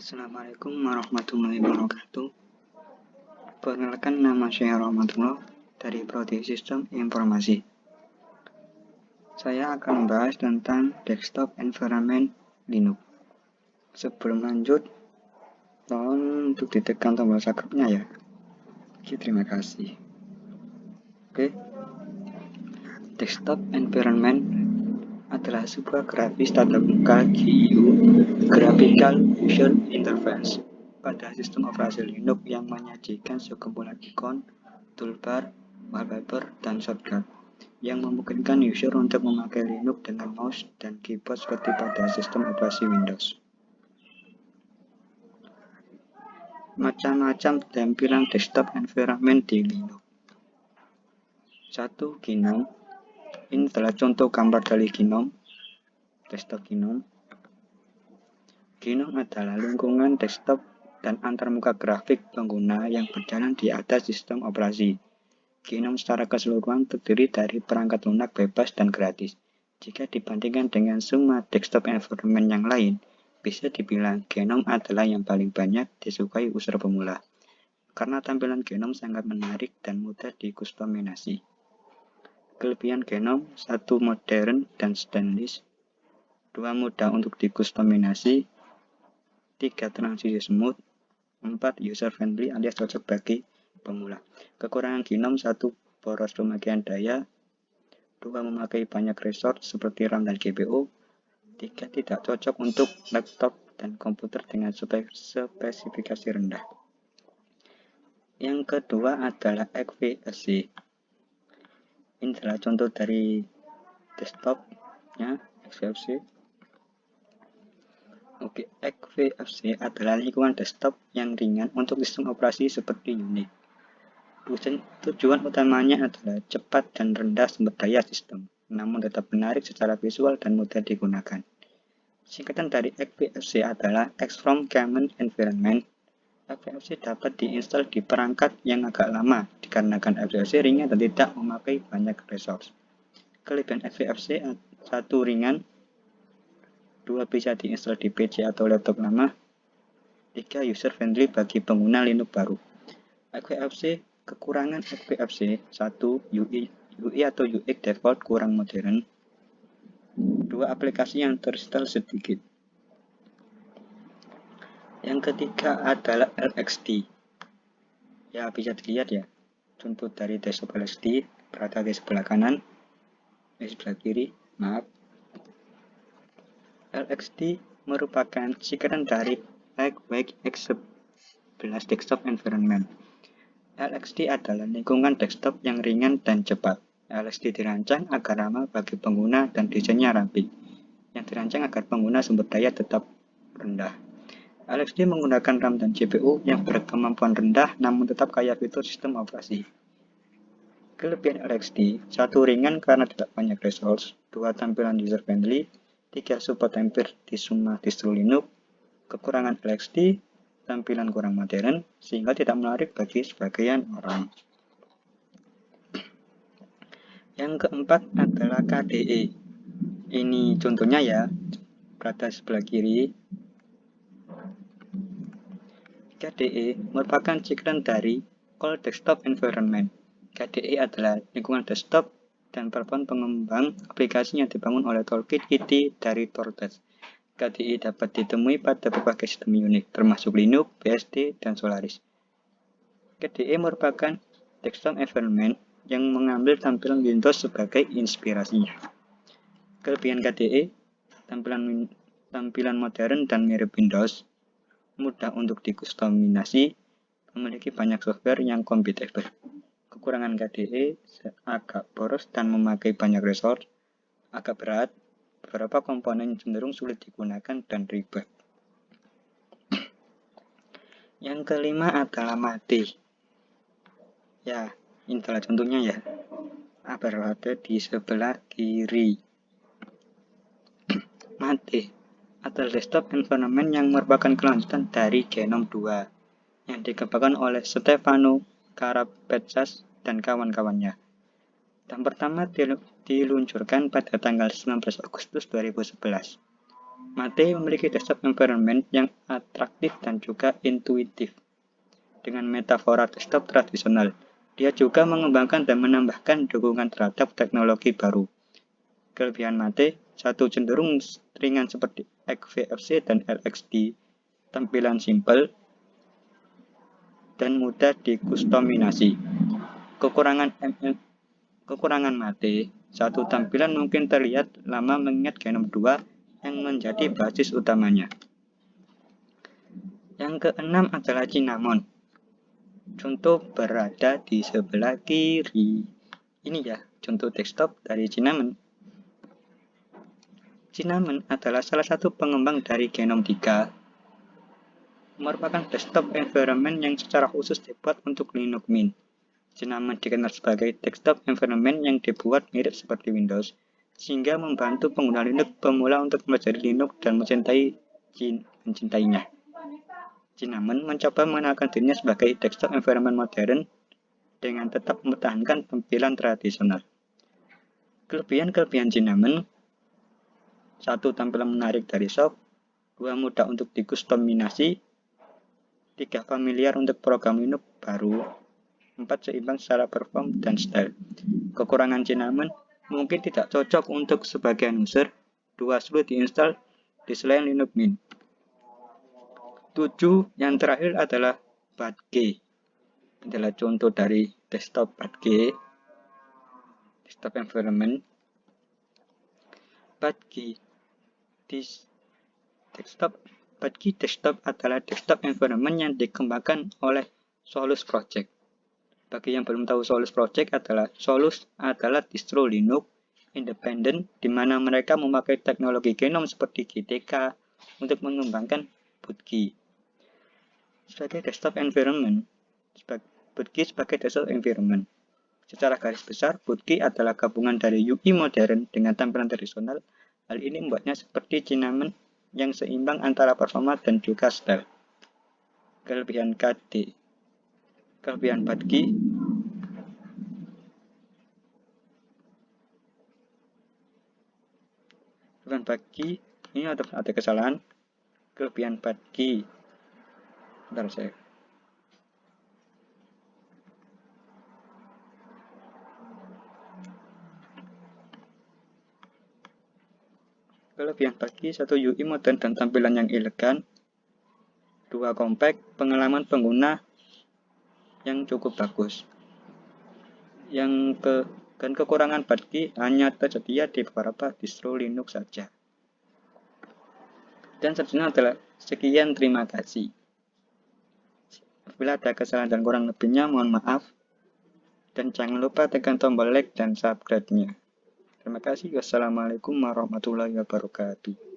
Assalamualaikum warahmatullahi wabarakatuh. Perkenalkan, nama saya Rahmatullah dari Prodi Sistem Informasi. Saya akan membahas tentang desktop environment Linux. Sebelum lanjut, tolong untuk ditekan tombol subscribe-nya ya. Oke, terima kasih. Oke. Desktop environment adalah sebuah grafis tatap muka GUI (Graphical User Interface) pada sistem operasi Linux yang menyajikan sekumpulan ikon, toolbar, wallpaper, dan shortcut yang memungkinkan user untuk memakai Linux dengan mouse dan keyboard seperti pada sistem operasi Windows. Macam-macam tampilan desktop environment di Linux. 1. GNOME. Ini adalah contoh gambar dari GNOME, desktop GNOME. GNOME adalah lingkungan desktop dan antarmuka grafik pengguna yang berjalan di atas sistem operasi. GNOME secara keseluruhan terdiri dari perangkat lunak bebas dan gratis. Jika dibandingkan dengan semua desktop environment yang lain, bisa dibilang GNOME adalah yang paling banyak disukai user pemula. Karena tampilan GNOME sangat menarik dan mudah dikustomisasi. Kelebihan GNOME: 1. Modern dan stylish, 2. Mudah untuk dikustomisasi, 3. Transisi smooth, 4. User friendly alias cocok bagi pemula. Kekurangan GNOME: 1. Boros pemakaian daya, 2. Memakai banyak resource seperti RAM dan GPU, 3. Tidak cocok untuk laptop dan komputer dengan spesifikasi rendah. Yang kedua adalah XFCE. Ini adalah contoh dari desktopnya XFCE. Oke, XFCE adalah lingkungan desktop yang ringan untuk sistem operasi seperti Unix. Tujuan utamanya adalah cepat dan rendah sumber daya sistem, namun tetap menarik secara visual dan mudah digunakan. Singkatan dari XFCE adalah X from Common Environment. XFCE dapat diinstal di perangkat yang agak lama dikarenakan XFCE ringan dan tidak memakai banyak resource. Kelebihan XFCE: 1. Ringan, 2. Bisa diinstal di PC atau laptop lama, 3. User friendly bagi pengguna Linux baru. XFCE. Kekurangan XFCE: 1. UI atau UX default kurang modern, 2. Aplikasi yang terinstall sedikit. Yang ketiga adalah LXD. Ya, bisa dilihat ya, contoh dari desktop LXD berada di sebelah kanan, di sebelah kiri, maaf. LXD merupakan singkatan dari Lightweight X11 Desktop Environment. LXD adalah lingkungan desktop yang ringan dan cepat. LXD dirancang agar ramah bagi pengguna dan desainnya rapi, yang dirancang agar pengguna sumber daya tetap rendah. LXD menggunakan RAM dan GPU yang berkemampuan rendah namun tetap kaya fitur sistem operasi. Kelebihan LXD: 1. Ringan karena tidak banyak resource, 2. Tampilan user friendly, 3. Support hampir di semua distro Linux. Kekurangan LXD: tampilan kurang modern sehingga tidak menarik bagi sebagian orang. Yang keempat adalah KDE. Ini contohnya ya, berada sebelah kiri. KDE merupakan singkatan dari All Desktop Environment. KDE adalah lingkungan desktop dan platform pengembang aplikasi yang dibangun oleh Toolkit IT dari Torvalds. KDE dapat ditemui pada berbagai sistem Unix, termasuk Linux, BSD, dan Solaris. KDE merupakan desktop environment yang mengambil tampilan Windows sebagai inspirasinya. Kelebihan KDE: tampilan modern dan mirip Windows, mudah untuk dikustomisasi, memiliki banyak software yang kompatibel. Kekurangan KDE: agak boros dan memakai banyak resource, agak berat, beberapa komponen cenderung sulit digunakan dan ribet. Yang kelima adalah Mate. Ya, ini adalah contohnya ya, berada di sebelah kiri. Mate adalah desktop environment yang merupakan kelanjutan dari GNOME 2 yang dikembangkan oleh Stefano Carapetsas dan kawan-kawannya. Dan pertama diluncurkan pada tanggal 19 Agustus 2011. Mate memiliki desktop environment yang atraktif dan juga intuitif. Dengan metafora desktop tradisional, dia juga mengembangkan dan menambahkan dukungan terhadap teknologi baru. Kelebihan Mate, satu cenderung ringan seperti XVFC dan LXD, tampilan simpel dan mudah dikustomisasi. Kekurangan Mate, satu tampilan mungkin terlihat lama mengingat Genome 2 yang menjadi basis utamanya. Yang keenam adalah Cinnamon. Contoh berada di sebelah kiri. Ini ya, contoh desktop dari Cinnamon. Cinnamon adalah salah satu pengembang dari Genome 3. Merupakan desktop environment yang secara khusus dibuat untuk Linux Mint. Cinnamon dikenal sebagai desktop environment yang dibuat mirip seperti Windows, sehingga membantu pengguna Linux pemula untuk mempelajari Linux dan mencintainya. Cinnamon mencoba mengenalkan dirinya sebagai desktop environment modern dengan tetap mempertahankan tampilan tradisional. Kelebihan Cinnamon: 1. Tampilan menarik dari soft. 2. Mudah untuk dikustomisasi. 3. Familiar untuk program Linux baru. 4. Seimbang secara perform dan style. Kekurangan Cinnamon mungkin tidak cocok untuk sebagian user. 2. Sulit diinstal di selain Linux Mint. 7. Yang terakhir adalah Budgie. Adalah contoh dari desktop Budgie, desktop environment. Budgie desktop adalah desktop environment yang dikembangkan oleh Solus Project. Bagi yang belum tahu, Solus Project adalah distro Linux independen di mana mereka memakai teknologi genom seperti GTK untuk mengembangkan Budgie. Sebagai desktop environment, secara garis besar, Budgie adalah gabungan dari UI modern dengan tampilan tradisional. Hal ini membuatnya seperti Cinnamon yang seimbang antara performa dan juga style. Kelebihan Budgie: ini ada kesalahan. Kelebihan Budgie, Kelebihan Budgie: 1. UI modern dan tampilan yang elegan. 2. Compact, pengalaman pengguna yang cukup bagus. Dan kekurangan Budgie hanya tersedia di beberapa distro Linux saja. Dan seterusnya adalah sekian, terima kasih. Apabila ada kesalahan dan kurang lebihnya, mohon maaf. Dan jangan lupa tekan tombol like dan subscribe-nya. Terima kasih. Wassalamualaikum warahmatullahi wabarakatuh.